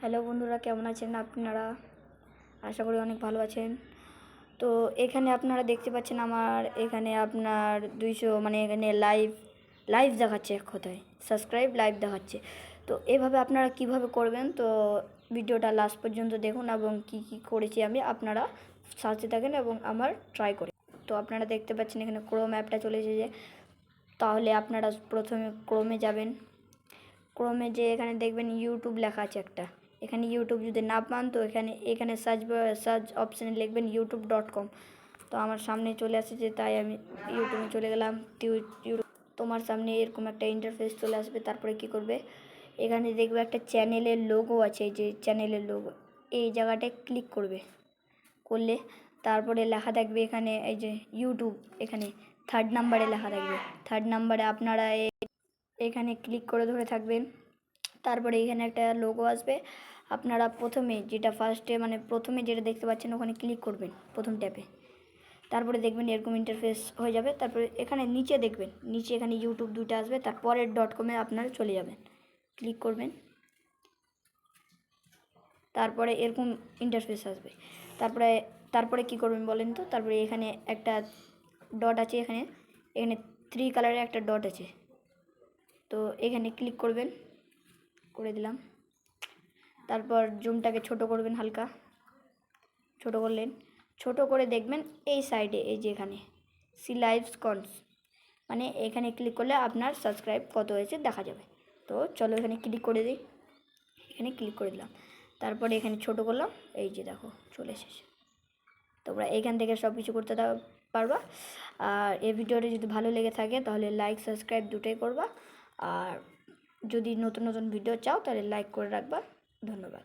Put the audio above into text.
Hello বন্ধুরা, কেমন আছেন আপনারা? আশা করি অনেক ভালো আছেন। তো এখানে আপনারা দেখতে পাচ্ছেন আমার এখানে আপনার 200 মানে এখানে লাইভ দেখাচ্ছে, এক কথায় সাবস্ক্রাইব লাইভ দেখাচ্ছে। তো এভাবে আপনারা কিভাবে করবেন, তো ভিডিওটা লাস্ট পর্যন্ত দেখুন এবং কি করেছি আমি আপনারা সাথে থাকেন এবং আমার ট্রাই করি। তো আপনারা দেখতে পাচ্ছেন এখানে ক্রোম অ্যাপটা চলে এসেছে। তাহলে আপনারা প্রথমে ক্রোমে যাবেন। ক্রোমে যে এখানে দেখবেন ইউটিউব লেখা আছে একটা, এখানে ইউটিউব যদি না পান তো এখানে সার্চ অপশানে লিখবেন youtube.com। তো আমার সামনে চলে আসছে, তাই আমি ইউটিউবে চলে গেলাম। ইউটিউব তোমার সামনে এরকম একটা ইন্টারফেস চলে আসবে। তারপরে কি করবে, এখানে দেখবে একটা চ্যানেলের লোগো আছে, এই যে চ্যানেলের লোগো, এই জায়গাটায় ক্লিক করলে তারপরে লেখা থাকবে এখানে এই যে ইউটিউব, এখানে 3rd নাম্বারে লেখা থাকবে। 3rd নাম্বারে আপনারা এখানে ক্লিক করে ধরে থাকবেন। তারপরে এখানে একটা লোগো আসবে, আপনারা প্রথমে যেটা দেখতে পাচ্ছেন ওখানে ক্লিক করবেন প্রথম ট্যাপে। তারপরে দেখবেন এরকম ইন্টারফেস হয়ে যাবে। তারপরে এখানে নিচে দেখবেন, নিচে এখানে ইউটিউব 2টা আসবে, তারপরে .com আপনারা চলে যাবেন, ক্লিক করবেন। তারপরে এরকম ইন্টারফেস আসবে। তারপরে কি করবেন বলেন তো, তারপরে এখানে একটা ডট আছে, এখানে 3 কালারের একটা ডট আছে, তো এখানে ক্লিক করবেন, করে দিলাম। তারপর জুমটাকে ছোট করবেন, হালকা ছোট করলেন। ছোট করে দেখবেন এই সাইডে, এই যে এখানে সি লাইভস কনস, মানে এখানে ক্লিক করলে আপনার সাবস্ক্রাইব কত হয়েছে দেখা যাবে। তো চলো এখানে ক্লিক করে দিই, এখানে ক্লিক করে দিলাম। তারপরে এখানে ছোট করলাম, এই যে দেখো চলে এসেছে। তোমরা এইখান থেকে সব কিছু করতে পারবা। আর এই ভিডিওটা যদি ভালো লেগে থাকে তাহলে লাইক সাবস্ক্রাইব দুটোই করবা। আর যদি নতুন নতুন ভিডিও চাও তাহলে লাইক করে রাখবা। ধন্যবাদ।